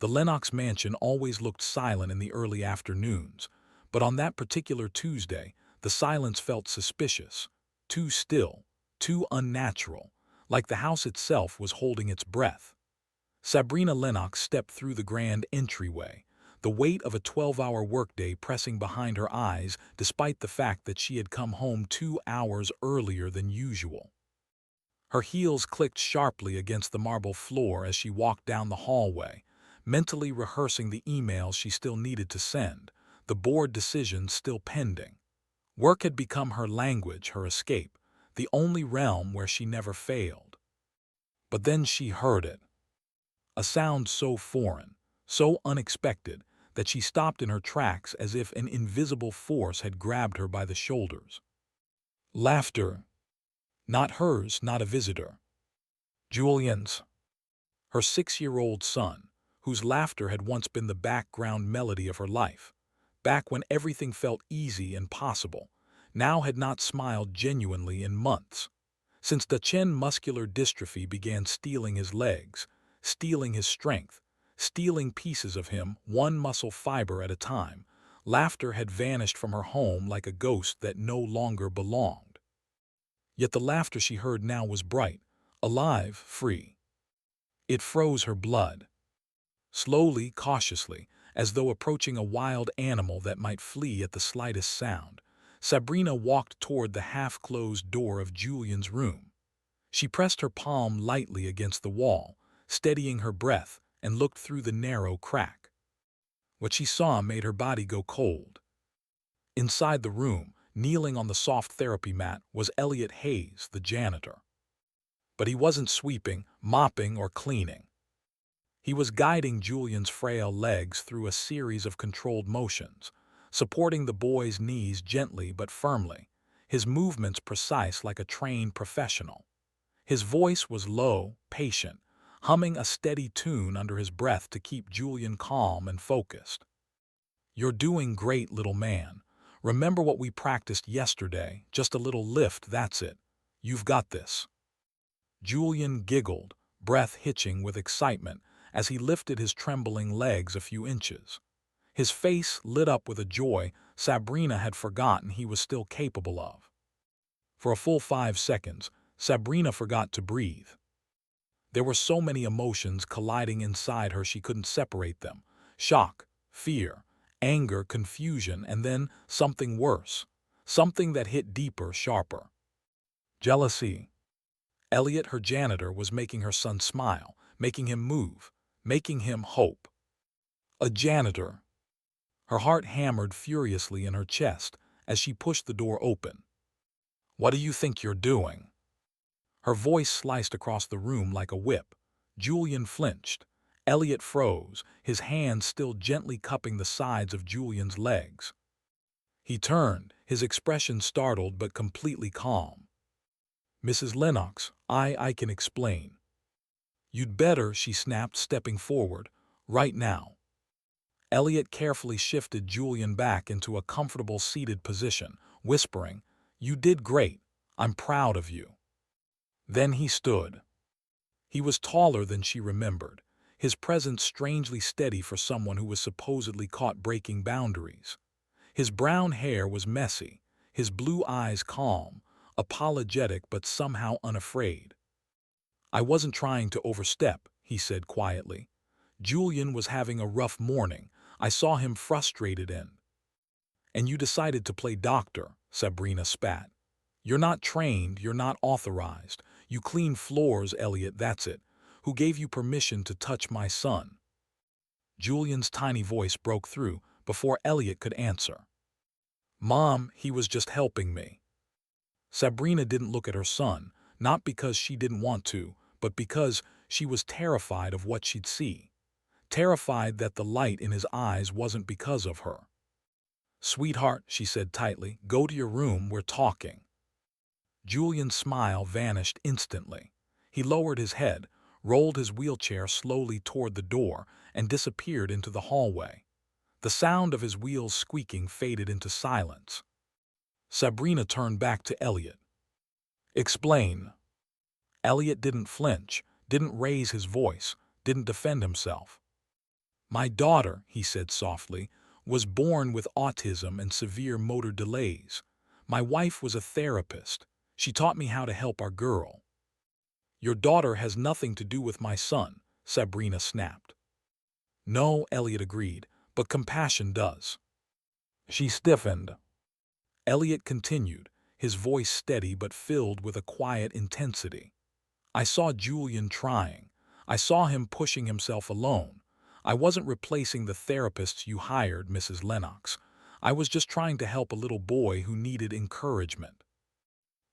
The Lennox mansion always looked silent in the early afternoons, but on that particular Tuesday, the silence felt suspicious, too still, too unnatural, like the house itself was holding its breath. Sabrina Lennox stepped through the grand entryway, the weight of a 12-hour workday pressing behind her eyes despite the fact that she had come home 2 hours earlier than usual. Her heels clicked sharply against the marble floor as she walked down the hallway, mentally rehearsing the emails she still needed to send, the board decisions still pending. Work had become her language, her escape, the only realm where she never failed. But then she heard it. A sound so foreign, so unexpected, that she stopped in her tracks as if an invisible force had grabbed her by the shoulders. Laughter. Not hers, not a visitor. Julian's. Her 6-year-old son, whose laughter had once been the background melody of her life, back when everything felt easy and possible, now had not smiled genuinely in months. Since Duchenne muscular dystrophy began stealing his legs, stealing his strength, stealing pieces of him, one muscle fiber at a time, laughter had vanished from her home like a ghost that no longer belonged. Yet the laughter she heard now was bright, alive, free. It froze her blood. Slowly, cautiously, as though approaching a wild animal that might flee at the slightest sound, Sabrina walked toward the half-closed door of Julian's room. She pressed her palm lightly against the wall, steadying her breath, and looked through the narrow crack. What she saw made her body go cold. Inside the room, kneeling on the soft therapy mat, was Elliot Hayes, the janitor. But he wasn't sweeping, mopping, or cleaning. He was guiding Julian's frail legs through a series of controlled motions, supporting the boy's knees gently but firmly, his movements precise like a trained professional. His voice was low, patient, humming a steady tune under his breath to keep Julian calm and focused. "You're doing great, little man. Remember what we practiced yesterday, just a little lift, that's it. You've got this." Julian giggled, breath hitching with excitement, as he lifted his trembling legs a few inches. His face lit up with a joy Sabrina had forgotten he was still capable of. For a full 5 seconds, Sabrina forgot to breathe. There were so many emotions colliding inside her she couldn't separate them. Shock, fear, anger, confusion, and then something worse. Something that hit deeper, sharper. Jealousy. Elliot, her janitor, was making her son smile, making him move, making him hope. A janitor. Her heart hammered furiously in her chest as she pushed the door open. "What do you think you're doing?" Her voice sliced across the room like a whip. Julian flinched. Elliot froze, his hands still gently cupping the sides of Julian's legs. He turned, his expression startled but completely calm. "Mrs. Lennox, I can explain." "You'd better," she snapped, stepping forward. "Right now." Elliot carefully shifted Julian back into a comfortable seated position, whispering, "You did great. I'm proud of you." Then he stood. He was taller than she remembered, his presence strangely steady for someone who was supposedly caught breaking boundaries. His brown hair was messy, his blue eyes calm, apologetic but somehow unafraid. "I wasn't trying to overstep," he said quietly. "Julian was having a rough morning. I saw him frustrated and you decided to play doctor," Sabrina spat. "You're not trained, you're not authorized. You clean floors, Elliot, that's it. Who gave you permission to touch my son?" Julian's tiny voice broke through before Elliot could answer. "Mom, he was just helping me." Sabrina didn't look at her son, not because she didn't want to, but because she was terrified of what she'd see. Terrified that the light in his eyes wasn't because of her. "Sweetheart," she said tightly, "go to your room, we're talking." Julian's smile vanished instantly. He lowered his head, rolled his wheelchair slowly toward the door, and disappeared into the hallway. The sound of his wheels squeaking faded into silence. Sabrina turned back to Elliot. "Explain." Elliot didn't flinch, didn't raise his voice, didn't defend himself. My daughter, he said softly, was born with autism and severe motor delays. My wife was a therapist. She taught me how to help our girl. Your daughter has nothing to do with my son, Sabrina snapped. No, Elliot agreed, but compassion does. She stiffened. Elliot continued, his voice steady but filled with a quiet intensity. I saw Julian trying. I saw him pushing himself alone. I wasn't replacing the therapists you hired, Mrs. Lennox. I was just trying to help a little boy who needed encouragement.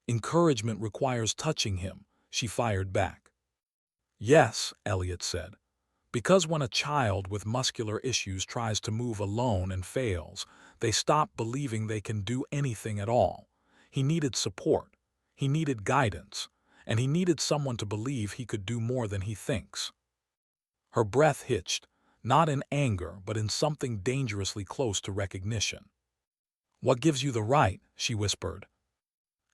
Encouragement requires touching him, she fired back. Yes, Elliot said. Because when a child with muscular issues tries to move alone and fails, they stop believing they can do anything at all. He needed support. He needed guidance. And he needed someone to believe he could do more than he thinks. Her breath hitched, not in anger, but in something dangerously close to recognition. What gives you the right? She whispered.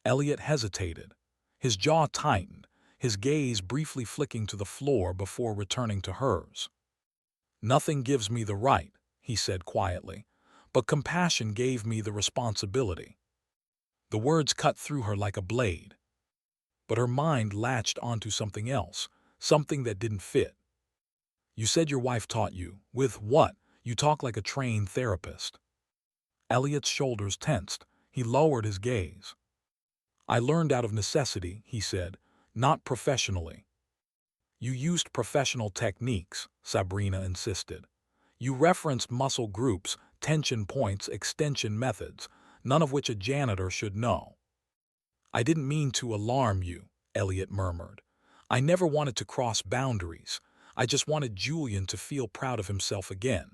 Elliot hesitated. His jaw tightened, his gaze briefly flicking to the floor before returning to hers. Nothing gives me the right, he said quietly, but compassion gave me the responsibility. The words cut through her like a blade. But her mind latched onto something else, something that didn't fit. You said your wife taught you. With what? You talk like a trained therapist. Elliot's shoulders tensed. He lowered his gaze. I learned out of necessity, he said, not professionally. You used professional techniques, Sabrina insisted. You referenced muscle groups, tension points, extension methods, none of which a janitor should know. I didn't mean to alarm you, Elliot murmured. I never wanted to cross boundaries. I just wanted Julian to feel proud of himself again.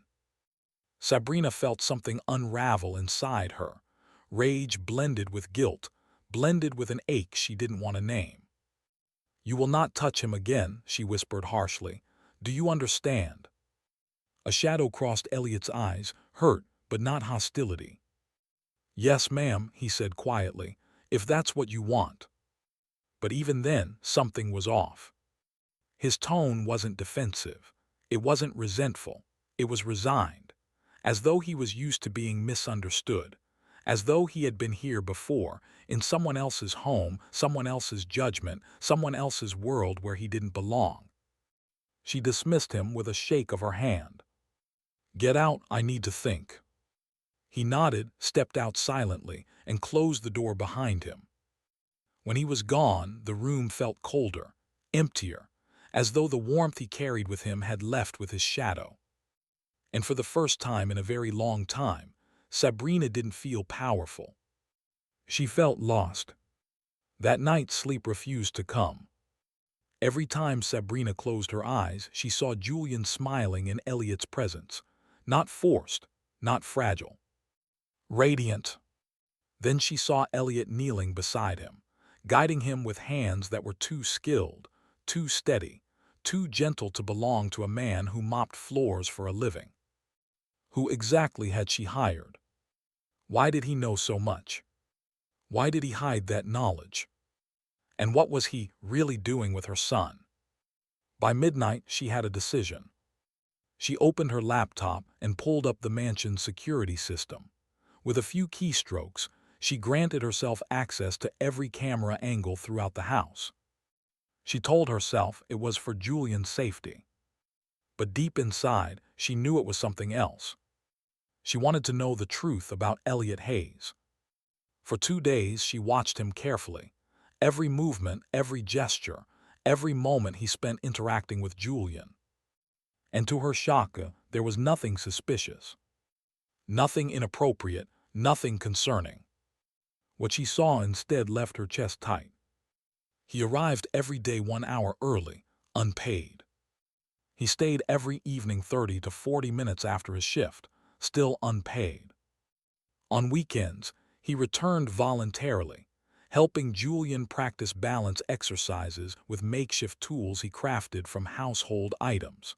Sabrina felt something unravel inside her. Rage blended with guilt, blended with an ache she didn't want to name. You will not touch him again, she whispered harshly. Do you understand? A shadow crossed Elliot's eyes, hurt, but not hostility. Yes, ma'am, he said quietly, if that's what you want. But even then, something was off. His tone wasn't defensive. It wasn't resentful. It was resigned, as though he was used to being misunderstood, as though he had been here before, in someone else's home, someone else's judgment, someone else's world where he didn't belong. She dismissed him with a shake of her hand. Get out, I need to think. He nodded, stepped out silently, and closed the door behind him. When he was gone, the room felt colder, emptier, as though the warmth he carried with him had left with his shadow. And for the first time in a very long time, Sabrina didn't feel powerful. She felt lost. That night, sleep refused to come. Every time Sabrina closed her eyes, she saw Julian smiling in Elliot's presence. Not forced, not fragile. Radiant. Then she saw Elliot kneeling beside him, guiding him with hands that were too skilled, too steady, too gentle to belong to a man who mopped floors for a living. Who exactly had she hired? Why did he know so much? Why did he hide that knowledge? And what was he really doing with her son? By midnight, she had a decision. She opened her laptop and pulled up the mansion's security system. With a few keystrokes, she granted herself access to every camera angle throughout the house. She told herself it was for Julian's safety. But deep inside, she knew it was something else. She wanted to know the truth about Elliot Hayes. For 2 days, she watched him carefully. Every movement, every gesture, every moment he spent interacting with Julian. And to her shock, there was nothing suspicious. Nothing inappropriate, nothing concerning. What she saw instead left her chest tight. He arrived every day 1 hour early, unpaid. He stayed every evening 30 to 40 minutes after his shift, still unpaid. On weekends, he returned voluntarily, helping Julian practice balance exercises with makeshift tools he crafted from household items.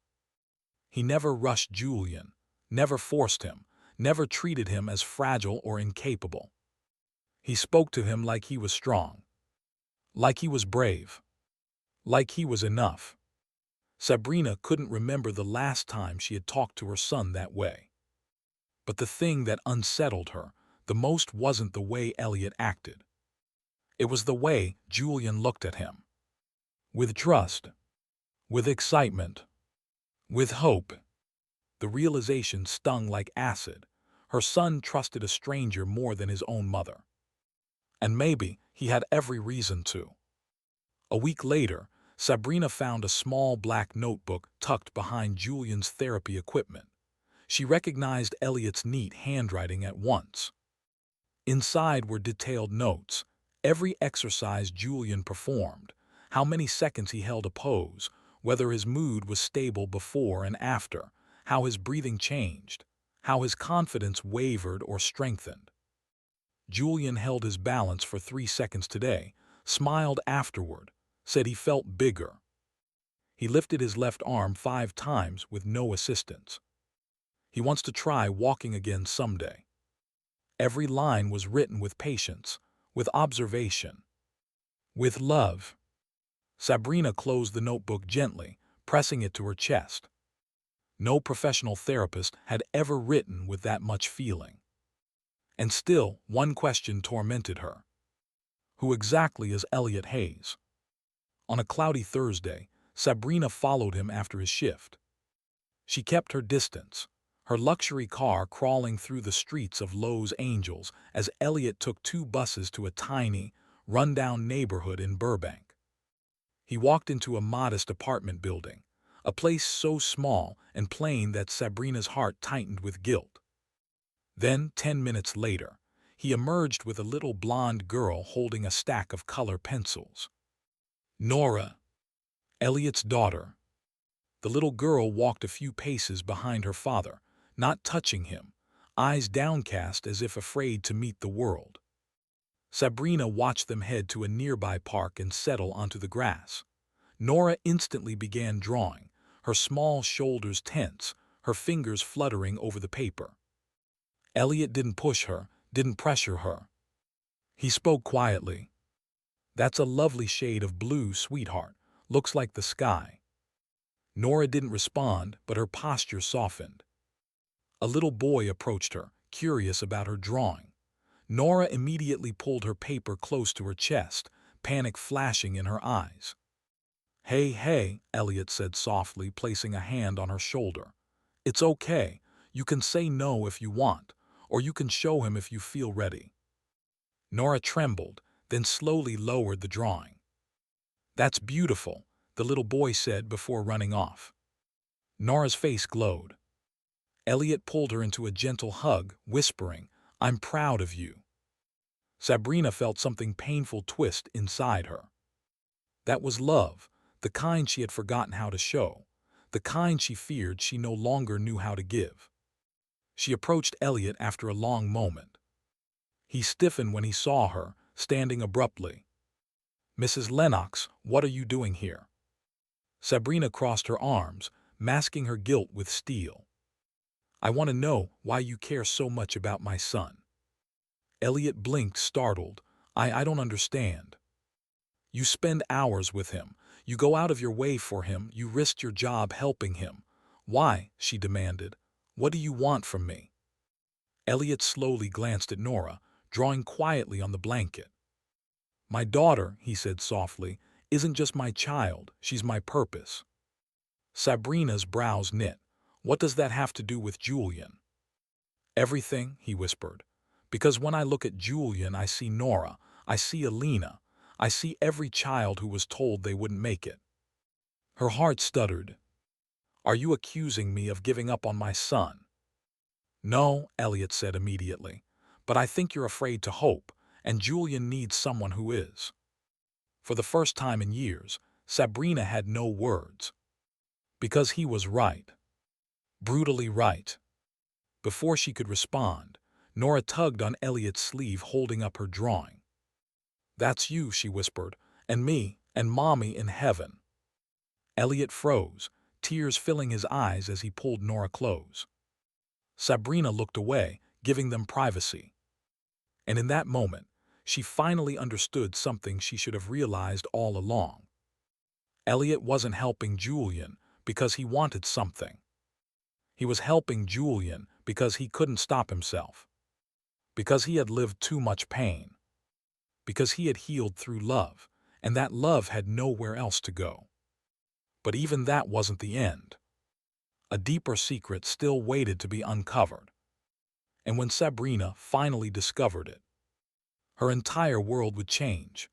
He never rushed Julian, never forced him, never treated him as fragile or incapable. He spoke to him like he was strong, like he was brave, like he was enough. Sabrina couldn't remember the last time she had talked to her son that way. But the thing that unsettled her the most wasn't the way Elliot acted. It was the way Julian looked at him. With trust, with excitement, with hope. The realization stung like acid. Her son trusted a stranger more than his own mother. And maybe he had every reason to. A week later, Sabrina found a small black notebook tucked behind Julian's therapy equipment. She recognized Elliot's neat handwriting at once. Inside were detailed notes, every exercise Julian performed, how many seconds he held a pose, whether his mood was stable before and after, how his breathing changed, how his confidence wavered or strengthened. Julian held his balance for 3 seconds today, smiled afterward, said he felt bigger. He lifted his left arm 5 times with no assistance. He wants to try walking again someday. Every line was written with patience, with observation, with love. Sabrina closed the notebook gently, pressing it to her chest. No professional therapist had ever written with that much feeling. And still, one question tormented her. Who exactly is Elliot Hayes? On a cloudy Thursday, Sabrina followed him after his shift. She kept her distance, her luxury car crawling through the streets of Los Angeles as Elliot took 2 buses to a tiny, run-down neighborhood in Burbank. He walked into a modest apartment building, a place so small and plain that Sabrina's heart tightened with guilt. Then, 10 minutes later, he emerged with a little blonde girl holding a stack of color pencils. Nora, Elliot's daughter. The little girl walked a few paces behind her father, not touching him, eyes downcast as if afraid to meet the world. Sabrina watched them head to a nearby park and settle onto the grass. Nora instantly began drawing, her small shoulders tense, her fingers fluttering over the paper. Elliot didn't push her, didn't pressure her. He spoke quietly. "That's a lovely shade of blue, sweetheart. Looks like the sky." Nora didn't respond, but her posture softened. A little boy approached her, curious about her drawing. Nora immediately pulled her paper close to her chest, panic flashing in her eyes. "Hey, hey," Elliot said softly, placing a hand on her shoulder. "It's okay. You can say no if you want, or you can show him if you feel ready." Nora trembled, then slowly lowered the drawing. "That's beautiful," the little boy said before running off. Nora's face glowed. Elliot pulled her into a gentle hug, whispering, "I'm proud of you." Sabrina felt something painful twist inside her. That was love, the kind she had forgotten how to show, the kind she feared she no longer knew how to give. She approached Elliot after a long moment. He stiffened when he saw her, standing abruptly. "Mrs. Lennox, what are you doing here?" Sabrina crossed her arms, masking her guilt with steel. "I want to know why you care so much about my son." Elliot blinked, startled. I don't understand." "You spend hours with him. You go out of your way for him. You risked your job helping him. Why?" she demanded. "What do you want from me?" Elliot slowly glanced at Nora, drawing quietly on the blanket. "My daughter," he said softly, "isn't just my child, she's my purpose." Sabrina's brows knit. "What does that have to do with Julian?" "Everything," he whispered. "Because when I look at Julian, I see Nora, I see Alina, I see every child who was told they wouldn't make it." Her heart stuttered. "Are you accusing me of giving up on my son?" "No," Elliot said immediately. "But I think you're afraid to hope, and Julian needs someone who is." For the first time in years, Sabrina had no words. Because he was right. Brutally right. Before she could respond, Nora tugged on Elliot's sleeve, holding up her drawing. "That's you," she whispered, "and me, and Mommy in heaven." Elliot froze, tears filling his eyes as he pulled Nora close. Sabrina looked away, giving them privacy. And in that moment, she finally understood something she should have realized all along. Elliot wasn't helping Julian, because he wanted something. He was helping Julian because he couldn't stop himself, because he had lived too much pain, because he had healed through love, and that love had nowhere else to go. But even that wasn't the end. A deeper secret still waited to be uncovered. And when Sabrina finally discovered it, her entire world would change.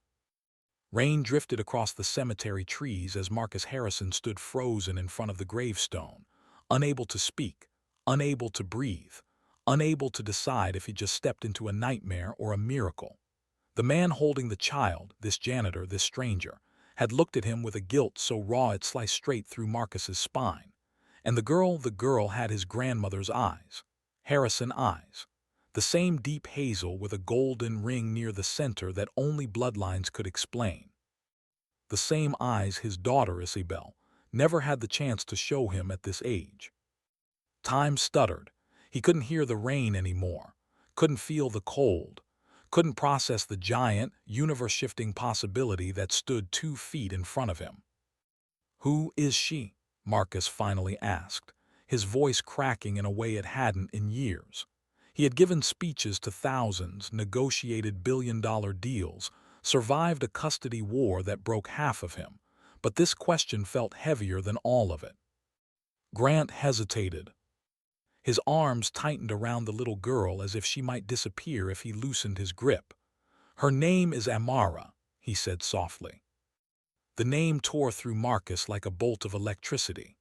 Rain drifted across the cemetery trees as Marcus Harrison stood frozen in front of the gravestone, unable to speak, unable to breathe, unable to decide if he just stepped into a nightmare or a miracle. The man holding the child, this janitor, this stranger, had looked at him with a guilt so raw it sliced straight through Marcus's spine. And the girl had his grandmother's eyes, Harrison eyes, the same deep hazel with a golden ring near the center that only bloodlines could explain. The same eyes his daughter Isabel never had the chance to show him at this age. Time stuttered. He couldn't hear the rain anymore, couldn't feel the cold, couldn't process the giant, universe-shifting possibility that stood 2 feet in front of him. "Who is she?" Marcus finally asked, his voice cracking in a way it hadn't in years. He had given speeches to thousands, negotiated billion-dollar deals, survived a custody war that broke half of him, but this question felt heavier than all of it. Grant hesitated. His arms tightened around the little girl as if she might disappear if he loosened his grip. "Her name is Amara," he said softly. The name tore through Marcus like a bolt of electricity.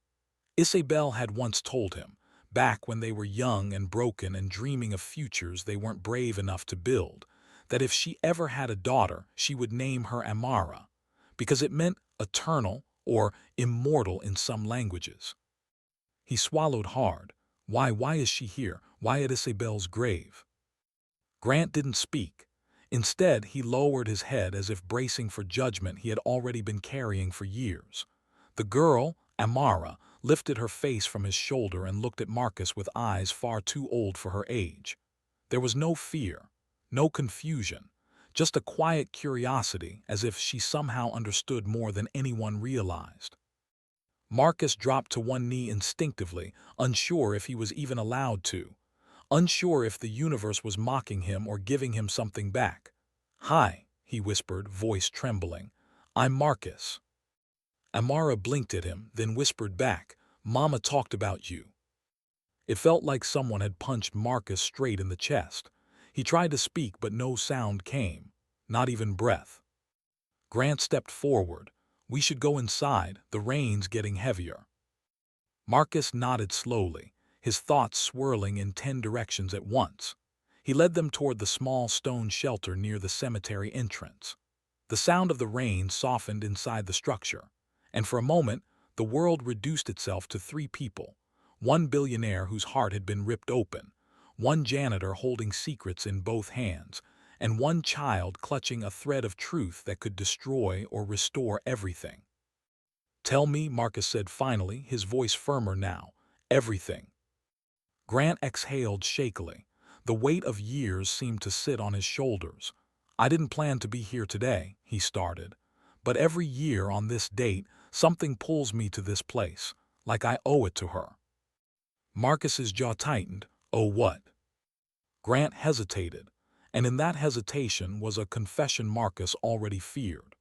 Isabel had once told him, back when they were young and broken and dreaming of futures they weren't brave enough to build, that if she ever had a daughter, she would name her Amara, because it meant eternal or immortal in some languages. He swallowed hard. Why is she here? Why at Isabel's grave? Grant didn't speak. Instead, he lowered his head as if bracing for judgment he had already been carrying for years. The girl, Amara, lifted her face from his shoulder and looked at Marcus with eyes far too old for her age. There was no fear, no confusion, just a quiet curiosity as if she somehow understood more than anyone realized. Marcus dropped to one knee instinctively, unsure if he was even allowed to, unsure if the universe was mocking him or giving him something back. "Hi," he whispered, voice trembling. "I'm Marcus." Amara blinked at him, then whispered back, "Mama talked about you." It felt like someone had punched Marcus straight in the chest. He tried to speak, but no sound came, not even breath. Grant stepped forward. "We should go inside, the rain's getting heavier." Marcus nodded slowly, his thoughts swirling in 10 directions at once. He led them toward the small stone shelter near the cemetery entrance. The sound of the rain softened inside the structure, and for a moment, the world reduced itself to 3 people. One billionaire whose heart had been ripped open, one janitor holding secrets in both hands, and one child clutching a thread of truth that could destroy or restore everything. "Tell me," Marcus said finally, his voice firmer now, "everything." Grant exhaled shakily. The weight of years seemed to sit on his shoulders. "I didn't plan to be here today," he started. "But every year on this date, something pulls me to this place, like I owe it to her." Marcus's jaw tightened. "Oh, what?" Grant hesitated, and in that hesitation was a confession Marcus already feared.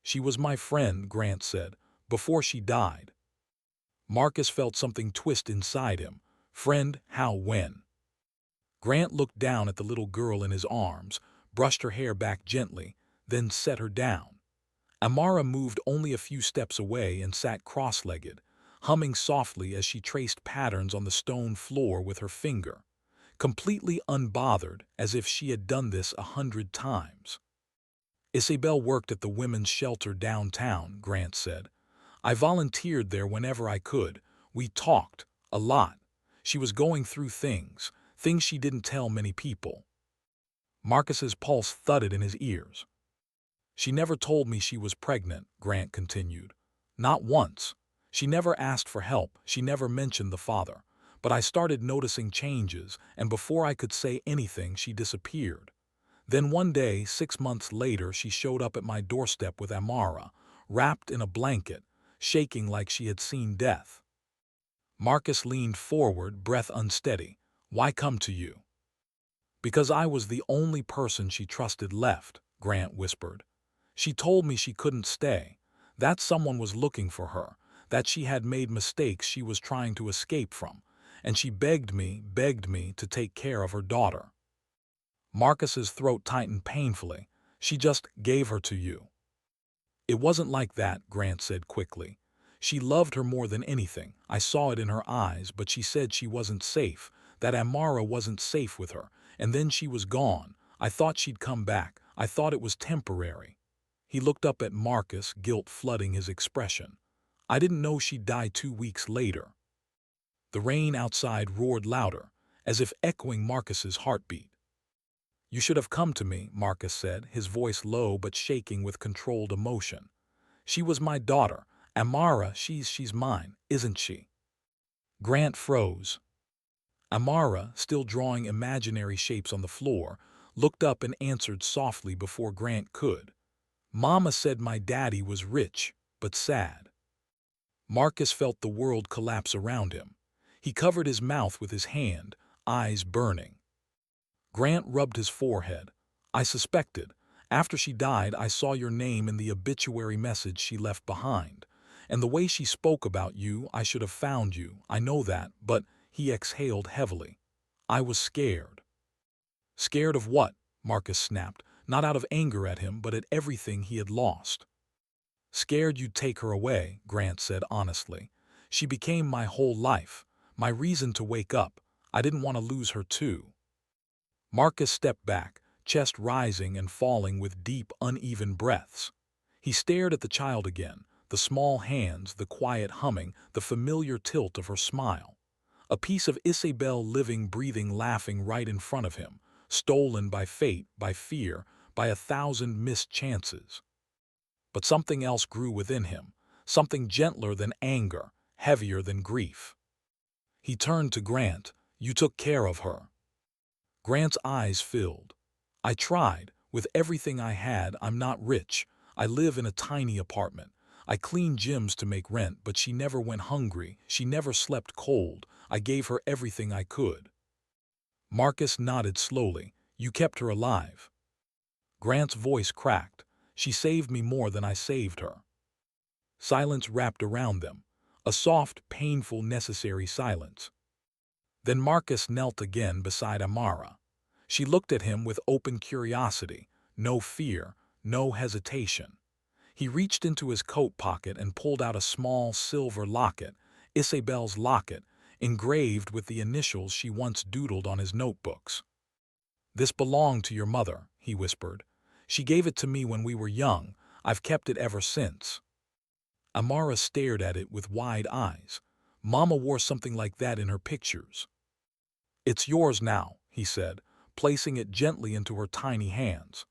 "She was my friend," Grant said, "before she died." Marcus felt something twist inside him. Friend, how, when? Grant looked down at the little girl in his arms, brushed her hair back gently, then set her down. Amara moved only a few steps away and sat cross-legged, humming softly as she traced patterns on the stone floor with her finger, completely unbothered, as if she had done this 100 times. "Isabel worked at the women's shelter downtown," Grant said. "I volunteered there whenever I could. We talked, a lot. She was going through things she didn't tell many people." Marcus's pulse thudded in his ears. "She never told me she was pregnant," Grant continued. "Not once. She never asked for help, she never mentioned the father. But I started noticing changes, and before I could say anything, she disappeared. Then one day, 6 months later, she showed up at my doorstep with Amara, wrapped in a blanket, shaking like she had seen death. Marcus leaned forward, breath unsteady. "Why come to you?" "Because I was the only person she trusted left," Grant whispered. "She told me she couldn't stay, that someone was looking for her, that she had made mistakes she was trying to escape from, and she begged me to take care of her daughter." Marcus's throat tightened painfully. "She just gave her to you." "It wasn't like that," Grant said quickly. "She loved her more than anything. I saw it in her eyes, but she said she wasn't safe, that Amara wasn't safe with her, and then she was gone. I thought she'd come back. I thought it was temporary." He looked up at Marcus, guilt flooding his expression. "I didn't know she'd die 2 weeks later." The rain outside roared louder, as if echoing Marcus's heartbeat. "You should have come to me," Marcus said, his voice low but shaking with controlled emotion. "She was my daughter. Amara, she's mine, isn't she?" Grant froze. Amara, still drawing imaginary shapes on the floor, looked up and answered softly before Grant could. "Mama said my daddy was rich, but sad." Marcus felt the world collapse around him. He covered his mouth with his hand, eyes burning. Grant rubbed his forehead. "I suspected. After she died, I saw your name in the obituary message she left behind. And the way she spoke about you, I should have found you, I know that, but—" He exhaled heavily. "I was scared." "Scared of what?" Marcus snapped, not out of anger at him, but at everything he had lost. "Scared you'd take her away," Grant said honestly. "She became my whole life, my reason to wake up. I didn't want to lose her too." Marcus stepped back, chest rising and falling with deep, uneven breaths. He stared at the child again, the small hands, the quiet humming, the familiar tilt of her smile. A piece of Isabel living, breathing, laughing right in front of him, stolen by fate, by fear, by 1,000 missed chances. But something else grew within him, something gentler than anger, heavier than grief. He turned to Grant. "You took care of her." Grant's eyes filled. "I tried. With everything I had, I'm not rich. I live in a tiny apartment. I clean gyms to make rent, but she never went hungry. She never slept cold. I gave her everything I could." Marcus nodded slowly. "You kept her alive." Grant's voice cracked. "She saved me more than I saved her." Silence wrapped around them. A soft, painful, necessary silence. Then Marcus knelt again beside Amara. She looked at him with open curiosity, no fear, no hesitation. He reached into his coat pocket and pulled out a small silver locket, Isabel's locket, engraved with the initials she once doodled on his notebooks. "This belonged to your mother," he whispered. "She gave it to me when we were young. I've kept it ever since." Amara stared at it with wide eyes. "Mama wore something like that in her pictures." "It's yours now," he said, placing it gently into her tiny hands.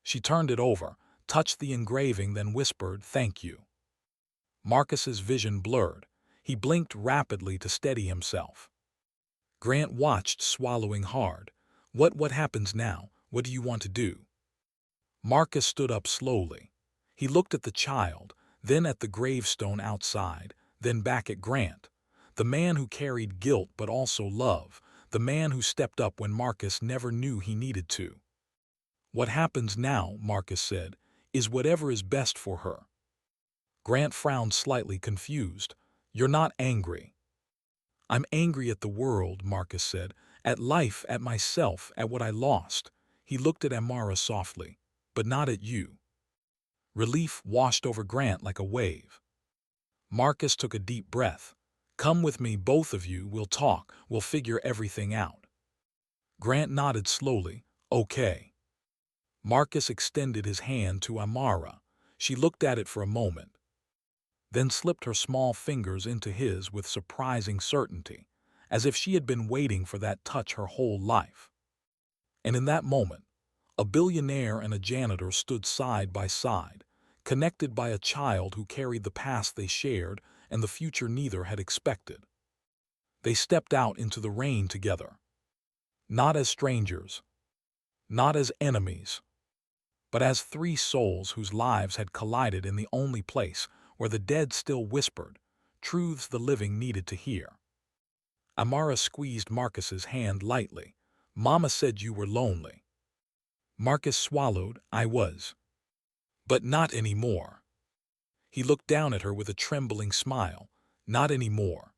She turned it over, touched the engraving, then whispered, "Thank you." Marcus's vision blurred. He blinked rapidly to steady himself. Grant watched, swallowing hard. What happens now? What do you want to do?" Marcus stood up slowly. He looked at the child, then at the gravestone outside, then back at Grant. The man who carried guilt but also love, the man who stepped up when Marcus never knew he needed to. "What happens now," Marcus said, "is whatever is best for her." Grant frowned slightly, confused. "You're not angry." "I'm angry at the world," Marcus said, "at life, at myself, at what I lost." He looked at Amara softly. "But not at you." Relief washed over Grant like a wave. Marcus took a deep breath. "Come with me, both of you. We'll talk. We'll figure everything out." Grant nodded slowly. "Okay." Marcus extended his hand to Amara. She looked at it for a moment, then slipped her small fingers into his with surprising certainty, as if she had been waiting for that touch her whole life. And in that moment, a billionaire and a janitor stood side by side, connected by a child who carried the past they shared and the future neither had expected. They stepped out into the rain together, not as strangers, not as enemies, but as three souls whose lives had collided in the only place where the dead still whispered, truths the living needed to hear. Amara squeezed Marcus's hand lightly. Mama said you were lonely. Marcus swallowed. I was. But not anymore. He looked down at her with a trembling smile. Not anymore.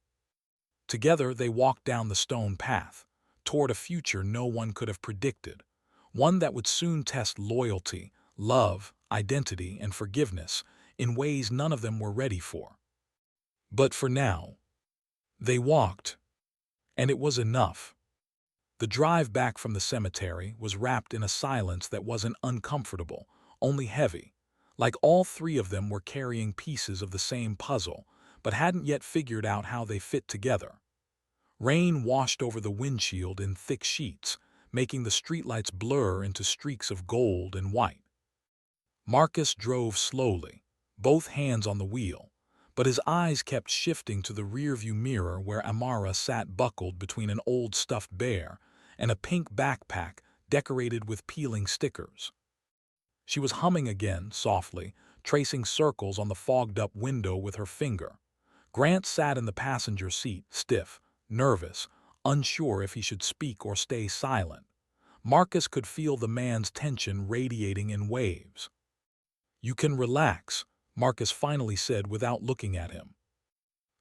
Together they walked down the stone path, toward a future no one could have predicted, one that would soon test loyalty, love, identity, and forgiveness in ways none of them were ready for. But for now, they walked, and it was enough. The drive back from the cemetery was wrapped in a silence that wasn't uncomfortable, only heavy, like all three of them were carrying pieces of the same puzzle, but hadn't yet figured out how they fit together. Rain washed over the windshield in thick sheets, making the streetlights blur into streaks of gold and white. Marcus drove slowly, both hands on the wheel, but his eyes kept shifting to the rearview mirror where Amara sat buckled between an old stuffed bear and a pink backpack decorated with peeling stickers. She was humming again, softly, tracing circles on the fogged-up window with her finger. Grant sat in the passenger seat, stiff, nervous, unsure if he should speak or stay silent. Marcus could feel the man's tension radiating in waves. "You can relax," Marcus finally said without looking at him.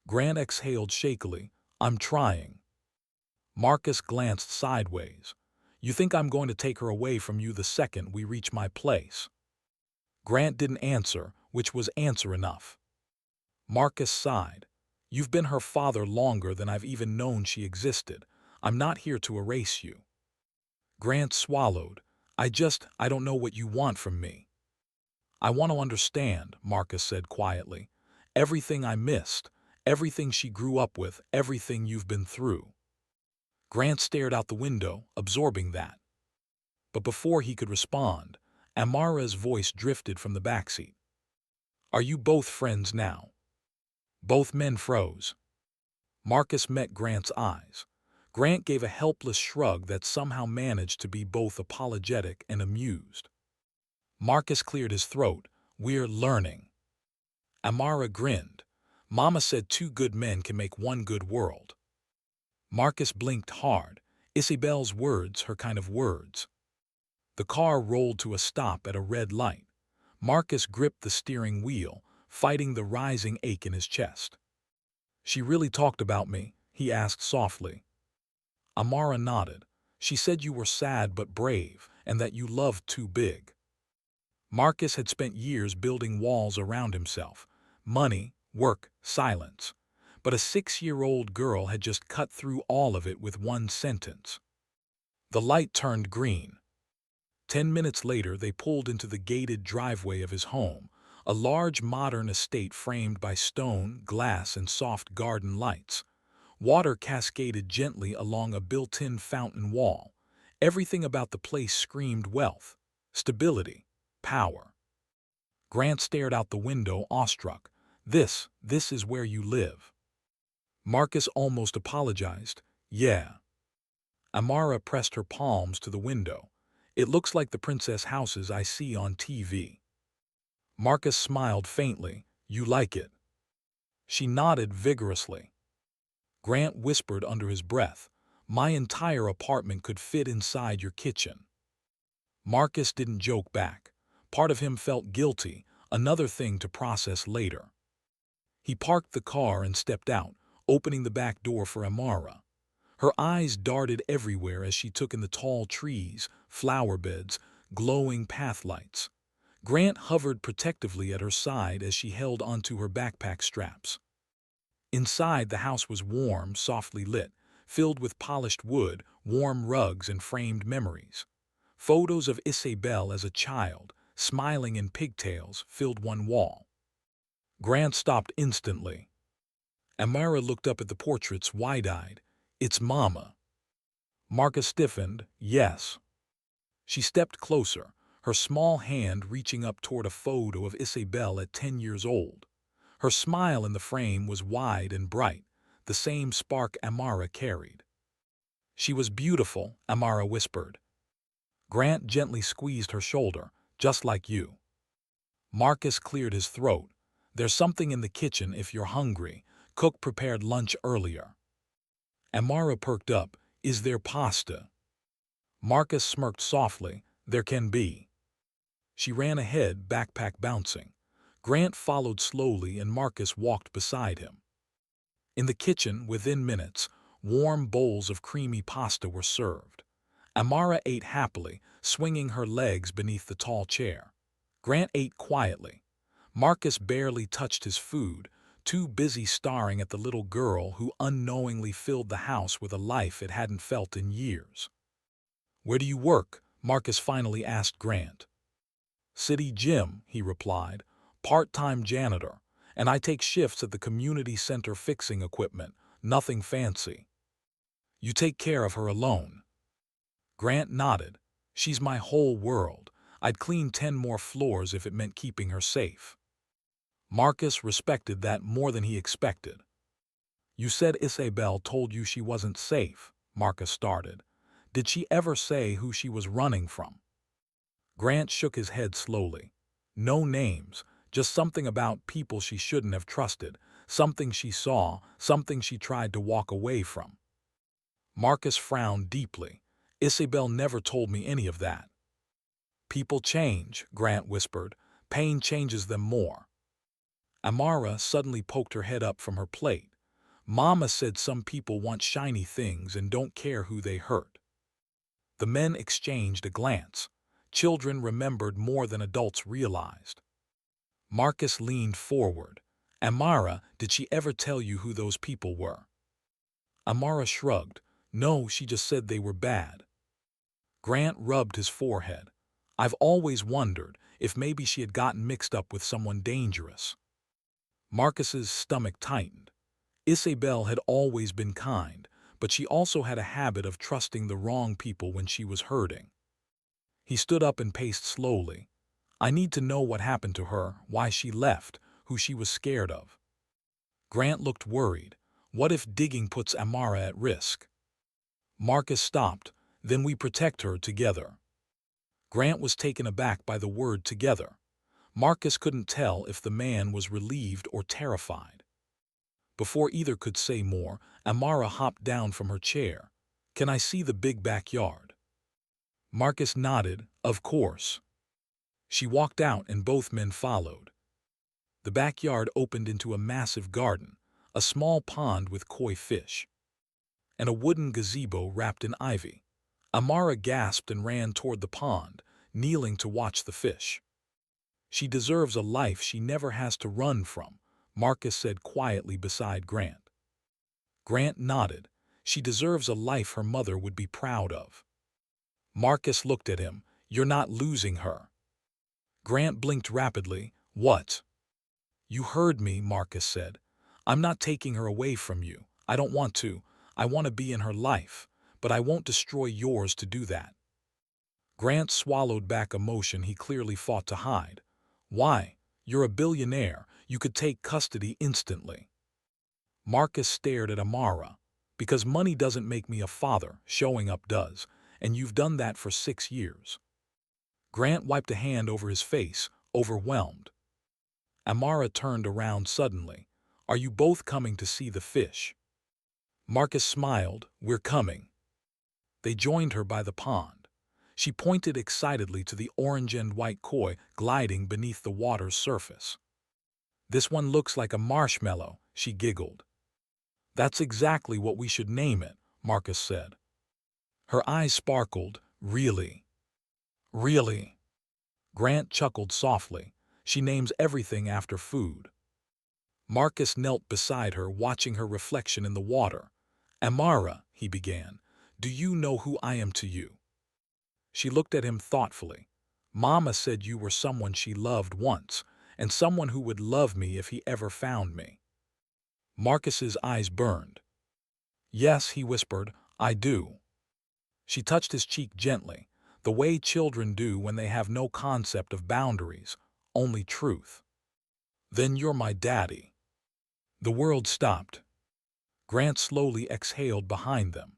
Grant exhaled shakily. "I'm trying." Marcus glanced sideways. "You think I'm going to take her away from you the second we reach my place?" Grant didn't answer, which was answer enough. Marcus sighed. "You've been her father longer than I've even known she existed. I'm not here to erase you." Grant swallowed. I don't know what you want from me." "I want to understand," Marcus said quietly. "Everything I missed, everything she grew up with, everything you've been through." Grant stared out the window, absorbing that. But before he could respond, Amara's voice drifted from the backseat. "Are you both friends now?" Both men froze. Marcus met Grant's eyes. Grant gave a helpless shrug that somehow managed to be both apologetic and amused. Marcus cleared his throat. "We're learning." Amara grinned. "Mama said two good men can make one good world." Marcus blinked hard. Isabel's words, her kind of words. The car rolled to a stop at a red light. Marcus gripped the steering wheel, fighting the rising ache in his chest. "She really talked about me?" he asked softly. Amara nodded. "She said you were sad but brave, and that you loved too big." Marcus had spent years building walls around himself. Money, work, silence. But a 6-year-old girl had just cut through all of it with one sentence. The light turned green. 10 minutes later, they pulled into the gated driveway of his home, a large modern estate framed by stone, glass, and soft garden lights. Water cascaded gently along a built-in fountain wall. Everything about the place screamed wealth, stability, power. Grant stared out the window, awestruck. This is where you live." Marcus almost apologized. "Yeah." Amara pressed her palms to the window. "It looks like the princess houses I see on TV." Marcus smiled faintly. "You like it?" She nodded vigorously. Grant whispered under his breath, "My entire apartment could fit inside your kitchen." Marcus didn't joke back. Part of him felt guilty, another thing to process later. He parked the car and stepped out, opening the back door for Amara. Her eyes darted everywhere as she took in the tall trees, flower beds, glowing path lights. Grant hovered protectively at her side as she held onto her backpack straps. Inside, the house was warm, softly lit, filled with polished wood, warm rugs, and framed memories. Photos of Isabel as a child, smiling in pigtails, filled one wall. Grant stopped instantly. Amara looked up at the portraits, wide-eyed. "It's Mama." Marcus stiffened. "Yes." She stepped closer, her small hand reaching up toward a photo of Isabel at 10 years old. Her smile in the frame was wide and bright, the same spark Amara carried. "She was beautiful," Amara whispered. Grant gently squeezed her shoulder. "Just like you." Marcus cleared his throat. There's something in the kitchen if you're hungry. Cook prepared lunch earlier. Amara perked up. Is there pasta? Marcus smirked softly. There can be. She ran ahead, backpack bouncing. Grant followed slowly and Marcus walked beside him. In the kitchen, within minutes, warm bowls of creamy pasta were served. Amara ate happily, swinging her legs beneath the tall chair. Grant ate quietly. Marcus barely touched his food, too busy staring at the little girl who unknowingly filled the house with a life it hadn't felt in years. "Where do you work?" Marcus finally asked Grant. "City gym," he replied. "Part-time janitor, and I take shifts at the community center fixing equipment. Nothing fancy." "You take care of her alone?" Grant nodded. "She's my whole world. I'd clean 10 more floors if it meant keeping her safe." Marcus respected that more than he expected. "You said Isabel told you she wasn't safe," Marcus started. "Did she ever say who she was running from?" Grant shook his head slowly. "No names, just something about people she shouldn't have trusted, something she saw, something she tried to walk away from." Marcus frowned deeply. "Isabel never told me any of that." "People change," Grant whispered. "Pain changes them more." Amara suddenly poked her head up from her plate. "Mama said some people want shiny things and don't care who they hurt." The men exchanged a glance. Children remembered more than adults realized. Marcus leaned forward. "Amara, did she ever tell you who those people were?" Amara shrugged. "No, she just said they were bad." Grant rubbed his forehead. "I've always wondered if maybe she had gotten mixed up with someone dangerous." Marcus's stomach tightened. Isabel had always been kind, but she also had a habit of trusting the wrong people when she was hurting. He stood up and paced slowly. "I need to know what happened to her, why she left, who she was scared of." Grant looked worried. "What if digging puts Amara at risk?" Marcus stopped. "Then we protect her together." Grant was taken aback by the word together. Marcus couldn't tell if the man was relieved or terrified. Before either could say more, Amara hopped down from her chair. "Can I see the big backyard?" Marcus nodded. "Of course." She walked out and both men followed. The backyard opened into a massive garden, a small pond with koi fish, and a wooden gazebo wrapped in ivy. Amara gasped and ran toward the pond, kneeling to watch the fish. "She deserves a life she never has to run from," Marcus said quietly beside Grant. Grant nodded. "She deserves a life her mother would be proud of." Marcus looked at him. "You're not losing her." Grant blinked rapidly. "What?" "You heard me," Marcus said. "I'm not taking her away from you. I don't want to. I want to be in her life, but I won't destroy yours to do that." Grant swallowed back emotion he clearly fought to hide. "Why? You're a billionaire. You could take custody instantly." Marcus stared at Amara. "Because money doesn't make me a father, showing up does, and you've done that for 6 years." Grant wiped a hand over his face, overwhelmed. Amara turned around suddenly. "Are you both coming to see the fish?" Marcus smiled. "We're coming." They joined her by the pond. She pointed excitedly to the orange and white koi gliding beneath the water's surface. "This one looks like a marshmallow," she giggled. "That's exactly what we should name it," Marcus said. Her eyes sparkled. "Really?" "Really?" Grant chuckled softly. "She names everything after food." Marcus knelt beside her, watching her reflection in the water. "Amara," he began, "do you know who I am to you?" She looked at him thoughtfully. "Mama said you were someone she loved once, and someone who would love me if he ever found me." Marcus's eyes burned. "Yes," he whispered, "I do." She touched his cheek gently, the way children do when they have no concept of boundaries, only truth. "Then you're my daddy." The world stopped. Grant slowly exhaled behind them.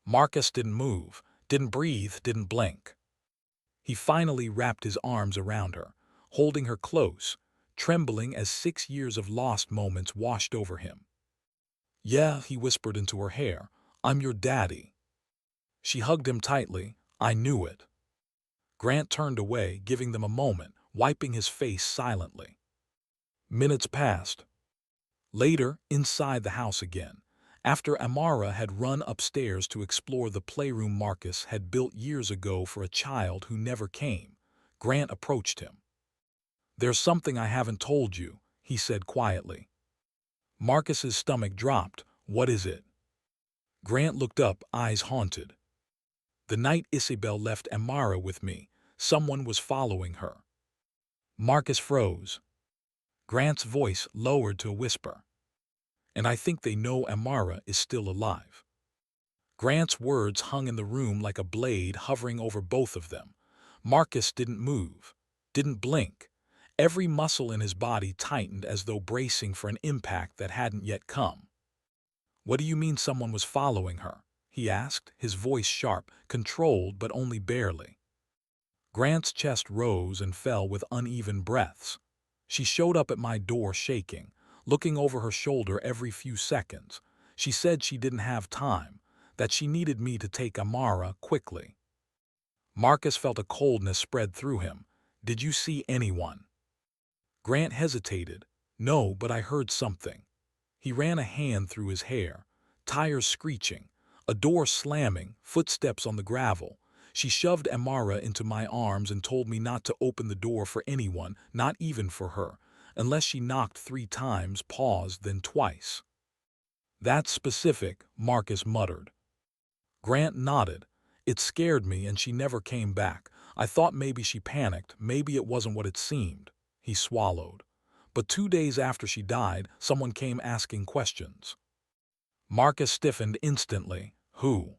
Marcus didn't move, didn't breathe, didn't blink. He finally wrapped his arms around her, holding her close, trembling as 6 years of lost moments washed over him. "Yeah," he whispered into her hair, "I'm your daddy." She hugged him tightly. "I knew it." Grant turned away, giving them a moment, wiping his face silently. Minutes passed. Later, inside the house again, after Amara had run upstairs to explore the playroom Marcus had built years ago for a child who never came, Grant approached him. "There's something I haven't told you," he said quietly. Marcus's stomach dropped. "What is it?" Grant looked up, eyes haunted. "The night Isabel left Amara with me, someone was following her." Marcus froze. Grant's voice lowered to a whisper. "And I think they know Amara is still alive." Grant's words hung in the room like a blade hovering over both of them. Marcus didn't move, didn't blink. Every muscle in his body tightened as though bracing for an impact that hadn't yet come. "What do you mean someone was following her?" he asked, his voice sharp, controlled but only barely. Grant's chest rose and fell with uneven breaths. "She showed up at my door shaking, looking over her shoulder every few seconds. She said she didn't have time, that she needed me to take Amara quickly." Marcus felt a coldness spread through him. "Did you see anyone?" Grant hesitated. "No, but I heard something." He ran a hand through his hair. Tires screeching, a door slamming, footsteps on the gravel. "She shoved Amara into my arms and told me not to open the door for anyone, not even for her, unless she knocked 3 times, paused, then twice." "That's specific," Marcus muttered. Grant nodded. "It scared me and she never came back. I thought maybe she panicked, maybe it wasn't what it seemed." He swallowed. "But 2 days after she died, someone came asking questions." Marcus stiffened instantly. "Who?"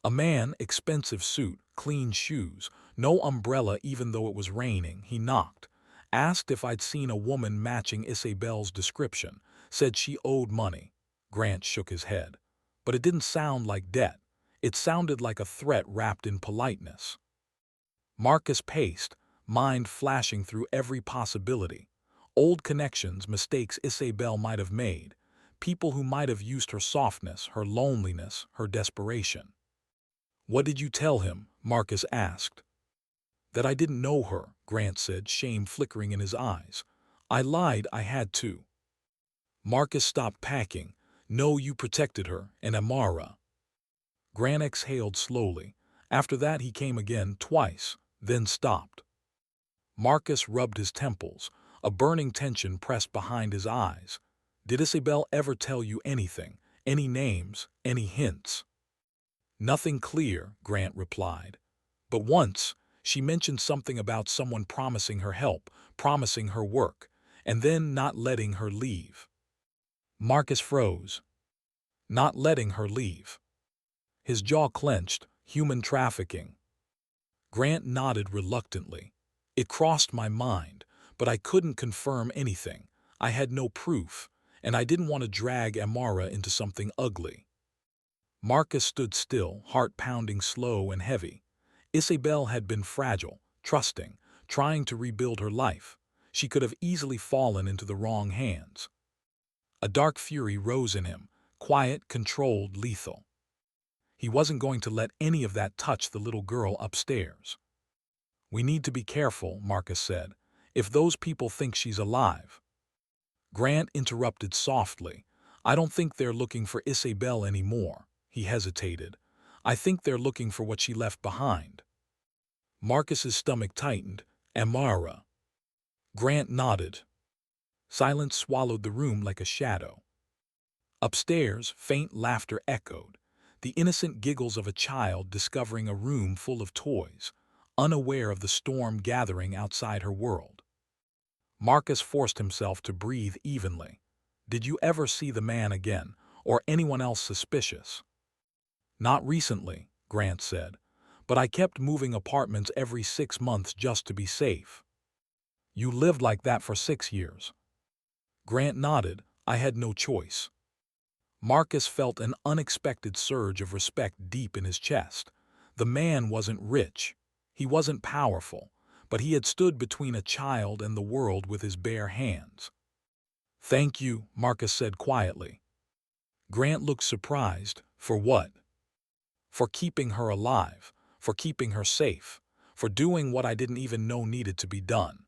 "A man, expensive suit, clean shoes, no umbrella even though it was raining. He knocked. Asked if I'd seen a woman matching Isabel's description. Said she owed money." Grant shook his head. "But it didn't sound like debt. It sounded like a threat wrapped in politeness." Marcus paced, mind flashing through every possibility. Old connections, mistakes Isabel might have made. People who might have used her softness, her loneliness, her desperation. "What did you tell him?" Marcus asked. "That I didn't know her," Grant said, shame flickering in his eyes. "I lied, I had to." Marcus stopped packing. "No, you protected her, and Amara." Grant exhaled slowly. After that he came again, twice, then stopped. Marcus rubbed his temples. A burning tension pressed behind his eyes. "Did Isabel ever tell you anything? Any names? Any hints?" "Nothing clear," Grant replied. "But once, she mentioned something about someone promising her help, promising her work, and then not letting her leave." Marcus froze. Not letting her leave. His jaw clenched. Human trafficking. Grant nodded reluctantly. "It crossed my mind, but I couldn't confirm anything. I had no proof, and I didn't want to drag Amara into something ugly." Marcus stood still, heart pounding slow and heavy. Isabel had been fragile, trusting, trying to rebuild her life. She could have easily fallen into the wrong hands. A dark fury rose in him, quiet, controlled, lethal. He wasn't going to let any of that touch the little girl upstairs. "We need to be careful," Marcus said. "If those people think she's alive." Grant interrupted softly. "I don't think they're looking for Isabel anymore." He hesitated. "I think they're looking for what she left behind." Marcus's stomach tightened. "Amara." Grant nodded. Silence swallowed the room like a shadow. Upstairs, faint laughter echoed, the innocent giggles of a child discovering a room full of toys, unaware of the storm gathering outside her world. Marcus forced himself to breathe evenly. "Did you ever see the man again, or anyone else suspicious?" "Not recently," Grant said, "but I kept moving apartments every 6 months just to be safe." "You lived like that for 6 years." Grant nodded. "I had no choice." Marcus felt an unexpected surge of respect deep in his chest. The man wasn't rich. He wasn't powerful. but he had stood between a child and the world with his bare hands. "Thank you," Marcus said quietly. Grant looked surprised. For what? For keeping her alive, for keeping her safe, for doing what I didn't even know needed to be done.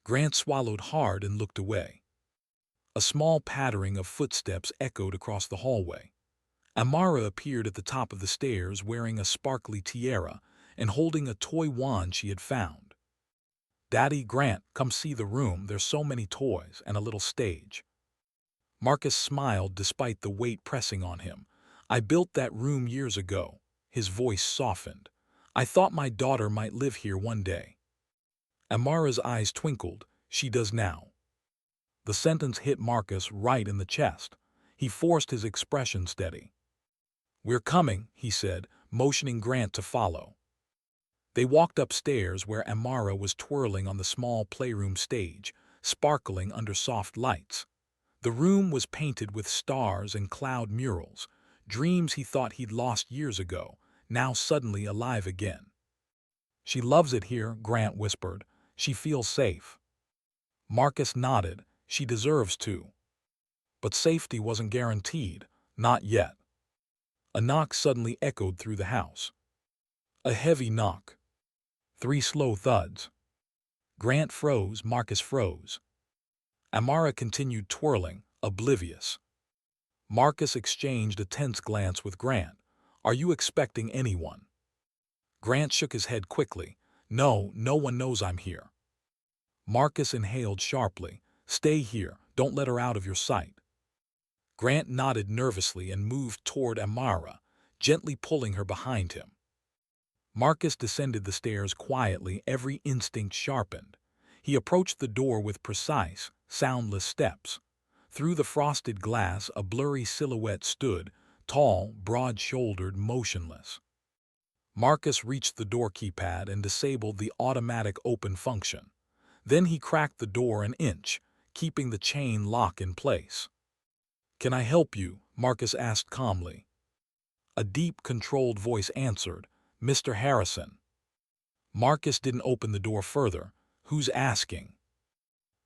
Grant swallowed hard and looked away. A small pattering of footsteps echoed across the hallway. Amara appeared at the top of the stairs wearing a sparkly tiara and holding a toy wand she had found. "Daddy, Grant, come see the room. There's so many toys and a little stage." Marcus smiled despite the weight pressing on him. "I built that room years ago." His voice softened. "I thought my daughter might live here one day." Amara's eyes twinkled. "She does now." The sentence hit Marcus right in the chest. He forced his expression steady. "We're coming," he said, motioning Grant to follow. They walked upstairs where Amara was twirling on the small playroom stage, sparkling under soft lights. The room was painted with stars and cloud murals, dreams he thought he'd lost years ago, now suddenly alive again. "She loves it here," Grant whispered. "She feels safe." Marcus nodded. "She deserves to." But safety wasn't guaranteed. Not yet. A knock suddenly echoed through the house. A heavy knock. 3 slow thuds. Grant froze, Marcus froze. Amara continued twirling, oblivious. Marcus exchanged a tense glance with Grant. "Are you expecting anyone?" Grant shook his head quickly. "No, no one knows I'm here." Marcus inhaled sharply. "Stay here. Don't let her out of your sight." Grant nodded nervously and moved toward Amara, gently pulling her behind him. Marcus descended the stairs quietly, every instinct sharpened. He approached the door with precise, soundless steps. Through the frosted glass, a blurry silhouette stood, tall, broad-shouldered, motionless. Marcus reached the door keypad and disabled the automatic open function. Then he cracked the door an inch, keeping the chain lock in place. "Can I help you?" Marcus asked calmly. A deep, controlled voice answered, "Mr. Harrison." Marcus didn't open the door further. "Who's asking?"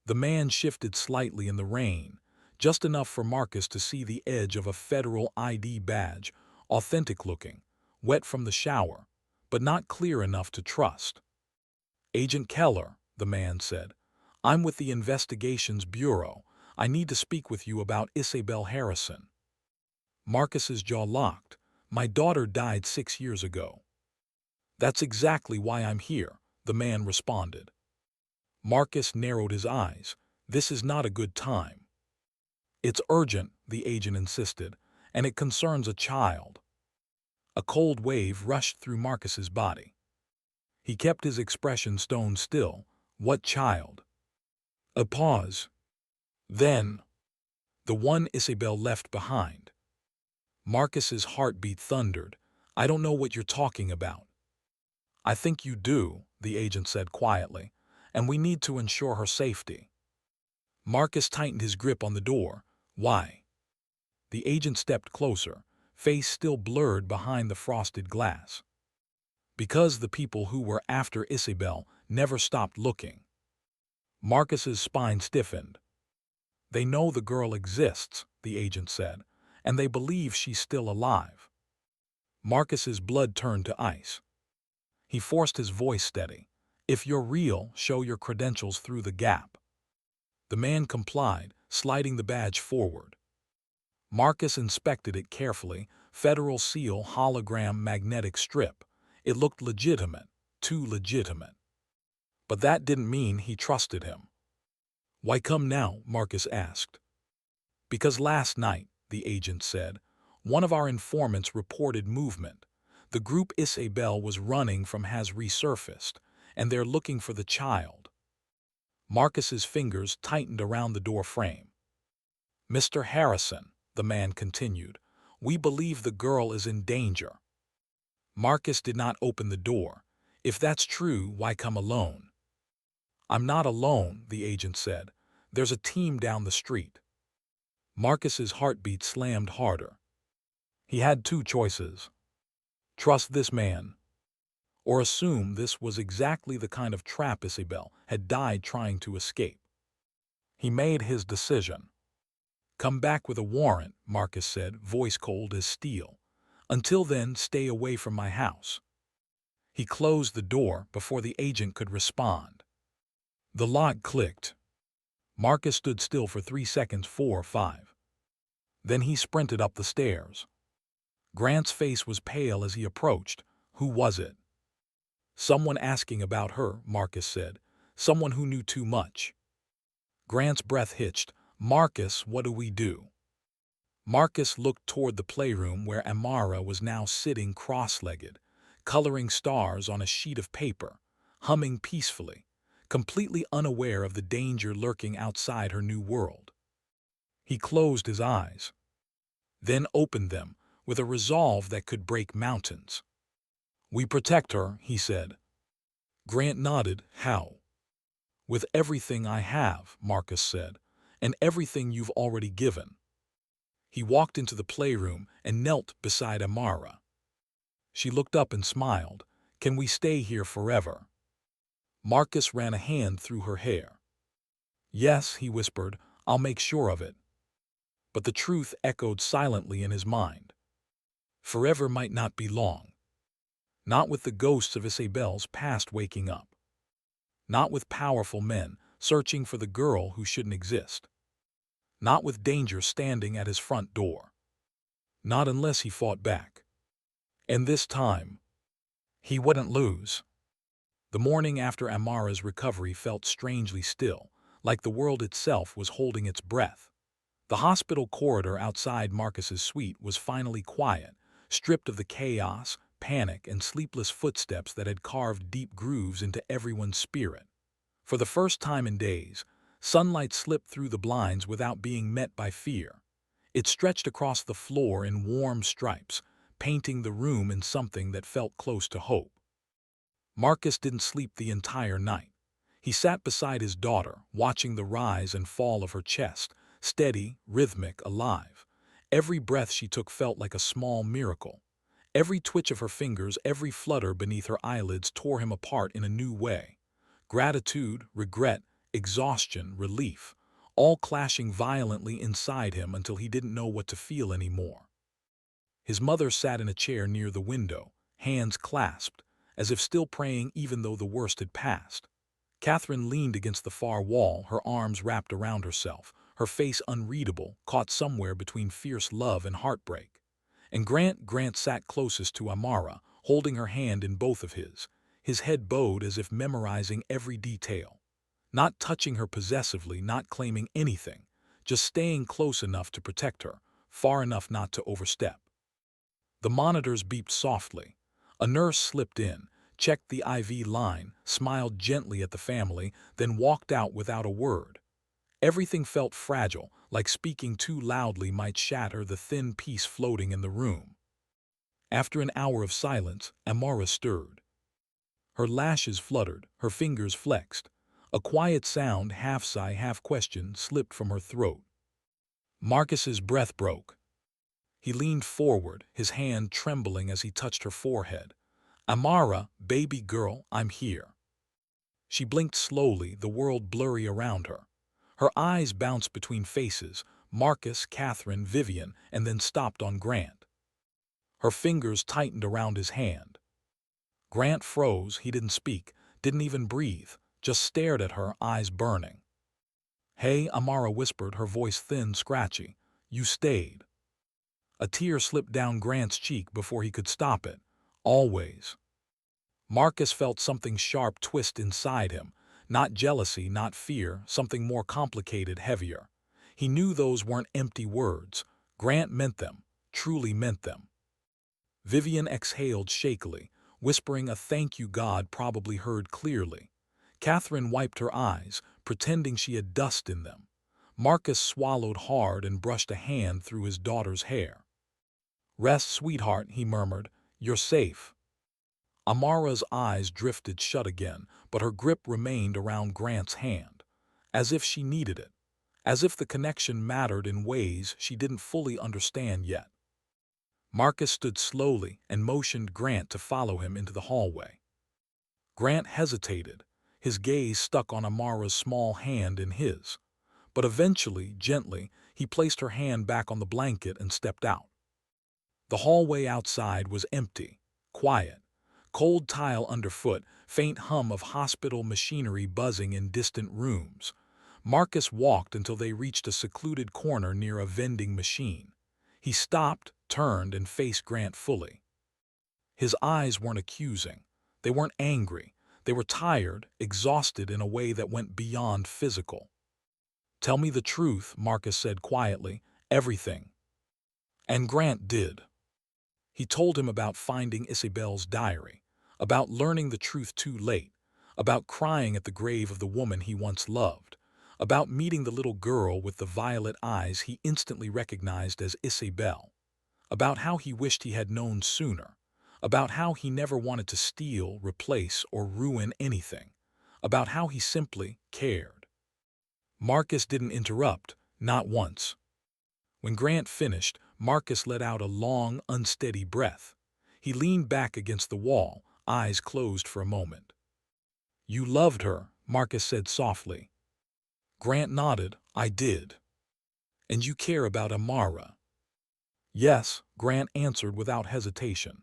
The man shifted slightly in the rain, just enough for Marcus to see the edge of a federal ID badge, authentic-looking, wet from the shower, but not clear enough to trust. "Agent Keller," the man said. "I'm with the Investigations Bureau. I need to speak with you about Isabel Harrison." Marcus's jaw locked. "My daughter died 6 years ago." "That's exactly why I'm here," the man responded. Marcus narrowed his eyes. "This is not a good time." "It's urgent," the agent insisted, "and it concerns a child." A cold wave rushed through Marcus's body. He kept his expression stone still. "What child?" A pause. Then, "The one Isabel left behind." Marcus's heartbeat thundered. "I don't know what you're talking about." "I think you do," the agent said quietly, "and we need to ensure her safety." Marcus tightened his grip on the door. "Why?" The agent stepped closer, face still blurred behind the frosted glass. "Because the people who were after Isabel never stopped looking." Marcus's spine stiffened. "They know the girl exists," the agent said, "and they believe she's still alive." Marcus's blood turned to ice. He forced his voice steady. "If you're real, show your credentials through the gap." The man complied, sliding the badge forward. Marcus inspected it carefully. Federal seal, hologram, magnetic strip. It looked legitimate, too legitimate. But that didn't mean he trusted him. "Why come now?" Marcus asked. "Because last night," the agent said, "one of our informants reported movement. The group Isabel was running from has resurfaced, and they're looking for the child." Marcus's fingers tightened around the door frame. "Mr. Harrison," the man continued, "we believe the girl is in danger." Marcus did not open the door. "If that's true, why come alone?" "I'm not alone," the agent said. "There's a team down the street." Marcus's heartbeat slammed harder. He had 2 choices. Trust this man, or assume this was exactly the kind of trap Isabel had died trying to escape. He made his decision. "Come back with a warrant," Marcus said, voice cold as steel. "Until then, stay away from my house." He closed the door before the agent could respond. The lock clicked. Marcus stood still for 3 seconds, 4 or 5. Then he sprinted up the stairs. Grant's face was pale as he approached. "Who was it?" "Someone asking about her," Marcus said. "Someone who knew too much." Grant's breath hitched. "Marcus, what do we do?" Marcus looked toward the playroom where Amara was now sitting cross-legged, coloring stars on a sheet of paper, humming peacefully, completely unaware of the danger lurking outside her new world. He closed his eyes, then opened them with a resolve that could break mountains. "We protect her," he said. Grant nodded. "How?" "With everything I have," Marcus said, "and everything you've already given." He walked into the playroom and knelt beside Amara. She looked up and smiled. "Can we stay here forever?" Marcus ran a hand through her hair. "Yes," he whispered, "I'll make sure of it." But the truth echoed silently in his mind. Forever might not be long. Not with the ghosts of Isabel's past waking up. Not with powerful men searching for the girl who shouldn't exist. Not with danger standing at his front door. Not unless he fought back. And this time, he wouldn't lose. The morning after Amara's recovery felt strangely still, like the world itself was holding its breath. The hospital corridor outside Marcus's suite was finally quiet, stripped of the chaos, panic, and sleepless footsteps that had carved deep grooves into everyone's spirit. For the first time in days, sunlight slipped through the blinds without being met by fear. It stretched across the floor in warm stripes, painting the room in something that felt close to hope. Marcus didn't sleep the entire night. He sat beside his daughter, watching the rise and fall of her chest, steady, rhythmic, alive. Every breath she took felt like a small miracle. Every twitch of her fingers, every flutter beneath her eyelids tore him apart in a new way. Gratitude, regret, exhaustion, relief, all clashing violently inside him until he didn't know what to feel anymore. His mother sat in a chair near the window, hands clasped, as if still praying even though the worst had passed. Catherine leaned against the far wall, her arms wrapped around herself, her face unreadable, caught somewhere between fierce love and heartbreak. And Grant sat closest to Amara, holding her hand in both of his head bowed as if memorizing every detail. Not touching her possessively, not claiming anything, just staying close enough to protect her, far enough not to overstep. The monitors beeped softly. A nurse slipped in, checked the IV line, smiled gently at the family, then walked out without a word. Everything felt fragile, like speaking too loudly might shatter the thin peace floating in the room. After an hour of silence, Amara stirred. Her lashes fluttered, her fingers flexed. A quiet sound, half sigh, half question, slipped from her throat. Marcus's breath broke. He leaned forward, his hand trembling as he touched her forehead. "Amara, baby girl, I'm here." She blinked slowly, the world blurry around her. Her eyes bounced between faces, Marcus, Catherine, Vivian, and then stopped on Grant. Her fingers tightened around his hand. Grant froze, he didn't speak, didn't even breathe, just stared at her, eyes burning. "Hey," Amara whispered, her voice thin, scratchy. "You stayed." A tear slipped down Grant's cheek before he could stop it. "Always." Marcus felt something sharp twist inside him. Not jealousy, not fear, something more complicated, heavier. He knew those weren't empty words. Grant meant them, truly meant them. Vivian exhaled shakily, whispering a thank you God probably heard clearly. Catherine wiped her eyes, pretending she had dust in them. Marcus swallowed hard and brushed a hand through his daughter's hair. "Rest, sweetheart," he murmured. "You're safe." Amara's eyes drifted shut again, but her grip remained around Grant's hand, as if she needed it, as if the connection mattered in ways she didn't fully understand yet. Marcus stood slowly and motioned Grant to follow him into the hallway. Grant hesitated, his gaze stuck on Amara's small hand in his. But eventually, gently, he placed her hand back on the blanket and stepped out. The hallway outside was empty, quiet. Cold tile underfoot, faint hum of hospital machinery buzzing in distant rooms. Marcus walked until they reached a secluded corner near a vending machine. He stopped, turned, and faced Grant fully. His eyes weren't accusing. They weren't angry. They were tired, exhausted in a way that went beyond physical. "Tell me the truth," Marcus said quietly. "Everything." And Grant did. He told him about finding Isabel's diary, about learning the truth too late, about crying at the grave of the woman he once loved, about meeting the little girl with the violet eyes he instantly recognized as Isabel, about how he wished he had known sooner, about how he never wanted to steal, replace, or ruin anything, about how he simply cared. Marcus didn't interrupt, not once. When Grant finished, Marcus let out a long, unsteady breath. He leaned back against the wall, eyes closed for a moment. "You loved her," Marcus said softly. Grant nodded. "I did." "And you care about Amara?" "Yes," Grant answered without hesitation.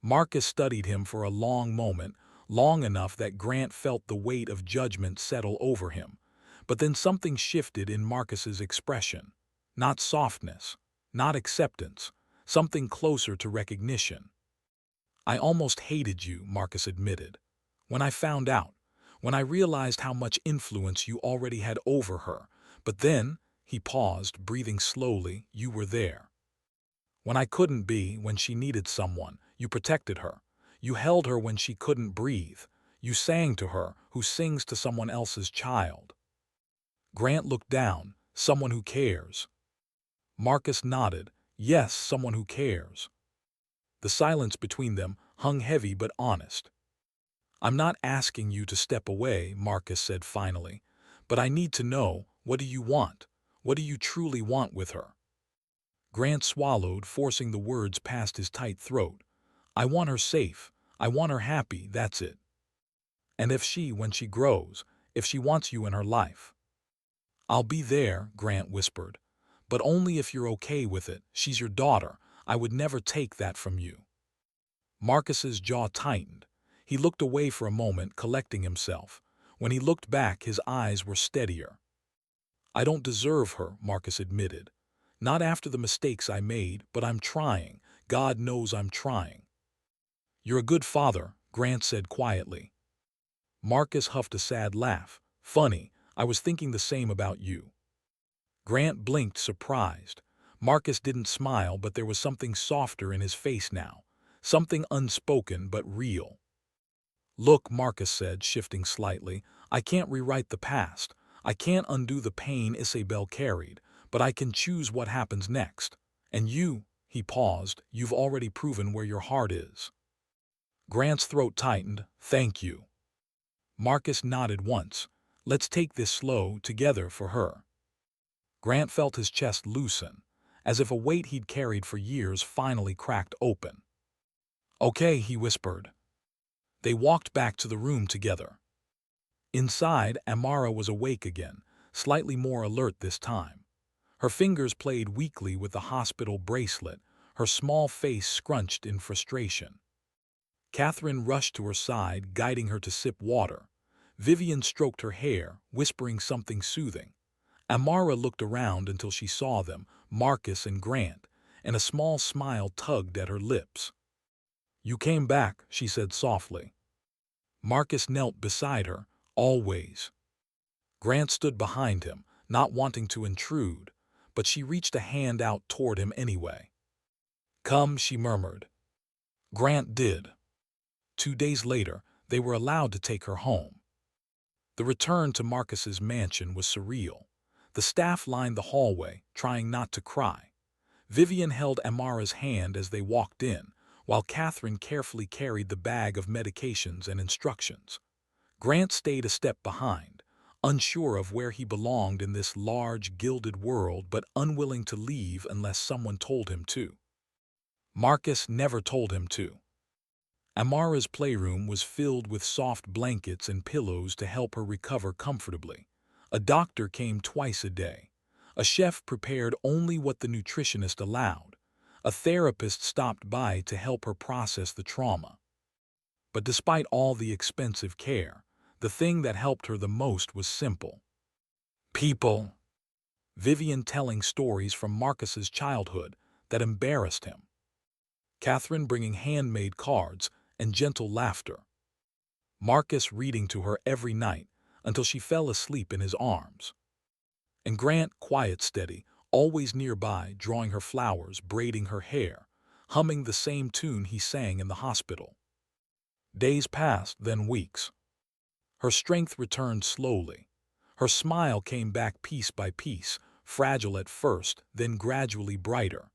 Marcus studied him for a long moment, long enough that Grant felt the weight of judgment settle over him. But then something shifted in Marcus's expression. Not softness, not acceptance, something closer to recognition. "I almost hated you," Marcus admitted. "When I found out, when I realized how much influence you already had over her. But then," he paused, breathing slowly, "you were there. When I couldn't be, when she needed someone, you protected her. You held her when she couldn't breathe. You sang to her, who sings to someone else's child." Grant looked down. "Someone who cares." Marcus nodded. "Yes, someone who cares." The silence between them hung heavy but honest. "I'm not asking you to step away," Marcus said finally, "but I need to know, what do you want? What do you truly want with her?" Grant swallowed, forcing the words past his tight throat. "I want her safe. I want her happy, that's it. And if she, when she grows, if she wants you in her life." "I'll be there," Grant whispered. "But only if you're okay with it. She's your daughter. I would never take that from you." Marcus's jaw tightened. He looked away for a moment, collecting himself. When he looked back, his eyes were steadier. "I don't deserve her," Marcus admitted. "Not after the mistakes I made, but I'm trying. God knows I'm trying." "You're a good father," Grant said quietly. Marcus huffed a sad laugh. "Funny, I was thinking the same about you." Grant blinked, surprised. Marcus didn't smile, but there was something softer in his face now. Something unspoken but real. "Look," Marcus said, shifting slightly, "I can't rewrite the past. I can't undo the pain Isabel carried, but I can choose what happens next. And you," he paused, "you've already proven where your heart is." Grant's throat tightened. "Thank you." Marcus nodded once. "Let's take this slow, together, for her." Grant felt his chest loosen, as if a weight he'd carried for years finally cracked open. "Okay," he whispered. They walked back to the room together. Inside, Amara was awake again, slightly more alert this time. Her fingers played weakly with the hospital bracelet, her small face scrunched in frustration. Catherine rushed to her side, guiding her to sip water. Vivian stroked her hair, whispering something soothing. Amara looked around until she saw them, Marcus and Grant, and a small smile tugged at her lips. "You came back," she said softly. Marcus knelt beside her. "Always." Grant stood behind him, not wanting to intrude, but she reached a hand out toward him anyway. "Come," she murmured. Grant did. 2 days later, they were allowed to take her home. The return to Marcus's mansion was surreal. The staff lined the hallway, trying not to cry. Vivian held Amara's hand as they walked in, while Catherine carefully carried the bag of medications and instructions. Grant stayed a step behind, unsure of where he belonged in this large, gilded world, but unwilling to leave unless someone told him to. Marcus never told him to. Amara's playroom was filled with soft blankets and pillows to help her recover comfortably. A doctor came twice a day. A chef prepared only what the nutritionist allowed. A therapist stopped by to help her process the trauma. But despite all the expensive care, the thing that helped her the most was simple. People. Vivian telling stories from Marcus's childhood that embarrassed him. Catherine bringing handmade cards and gentle laughter. Marcus reading to her every night until she fell asleep in his arms. And Grant quiet steady, always nearby, drawing her flowers, braiding her hair, humming the same tune he sang in the hospital. Days passed, then weeks. Her strength returned slowly. Her smile came back piece by piece, fragile at first, then gradually brighter.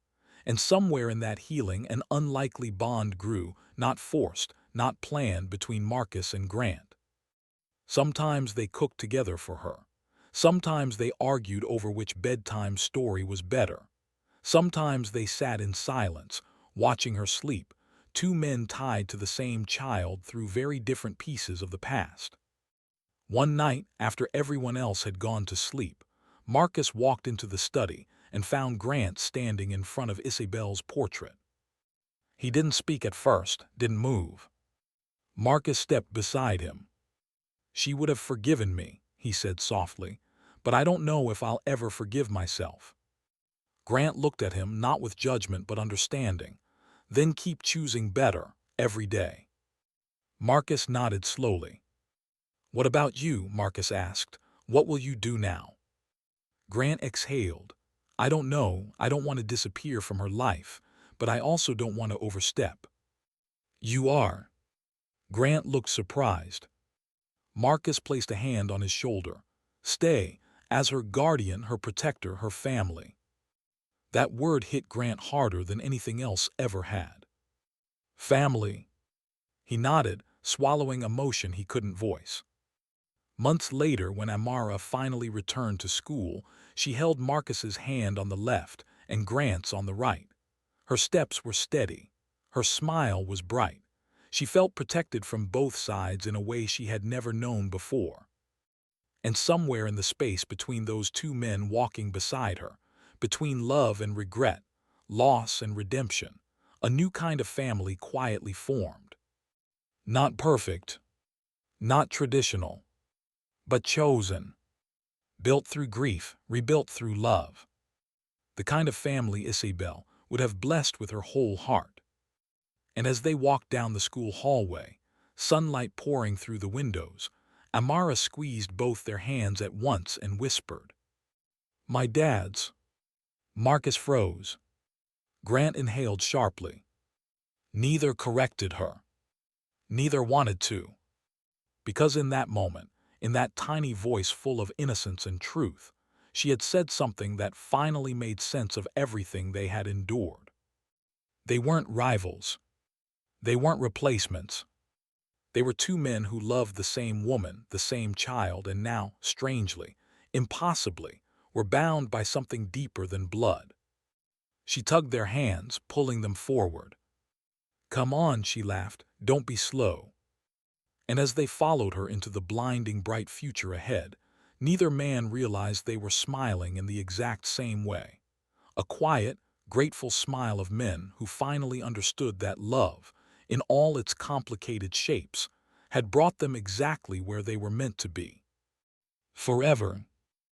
And somewhere in that healing an unlikely bond grew, not forced, not planned, between Marcus and Grant. Sometimes they cooked together for her. Sometimes they argued over which bedtime story was better. Sometimes they sat in silence, watching her sleep, two men tied to the same child through very different pieces of the past. One night, after everyone else had gone to sleep, Marcus walked into the study and found Grant standing in front of Isabel's portrait. He didn't speak at first, didn't move. Marcus stepped beside him. "She would have forgiven me," he said softly, "but I don't know if I'll ever forgive myself." Grant looked at him, not with judgment but understanding. "Then keep choosing better, every day." Marcus nodded slowly. "What about you?" Marcus asked. "What will you do now?" Grant exhaled. "I don't know. I don't want to disappear from her life, but I also don't want to overstep." "You are." Grant looked surprised. Marcus placed a hand on his shoulder. "Stay, as her guardian, her protector, her family." That word hit Grant harder than anything else ever had. "Family." He nodded, swallowing emotion he couldn't voice. Months later, when Amara finally returned to school, she held Marcus's hand on the left and Grant's on the right. Her steps were steady. Her smile was bright. She felt protected from both sides in a way she had never known before. And somewhere in the space between those two men walking beside her, between love and regret, loss and redemption, a new kind of family quietly formed. Not perfect, not traditional, but chosen. Built through grief, rebuilt through love. The kind of family Isabel would have blessed with her whole heart. And as they walked down the school hallway, sunlight pouring through the windows, Amara squeezed both their hands at once and whispered, "My dad's." Marcus froze. Grant inhaled sharply. Neither corrected her. Neither wanted to. Because in that moment, in that tiny voice full of innocence and truth, she had said something that finally made sense of everything they had endured. They weren't rivals. They weren't replacements. They were two men who loved the same woman, the same child, and now, strangely, impossibly, were bound by something deeper than blood. She tugged their hands, pulling them forward. "Come on," she laughed, "don't be slow." And as they followed her into the blinding bright future ahead, neither man realized they were smiling in the exact same way. A quiet, grateful smile of men who finally understood that love, in all its complicated shapes, had brought them exactly where they were meant to be. Forever.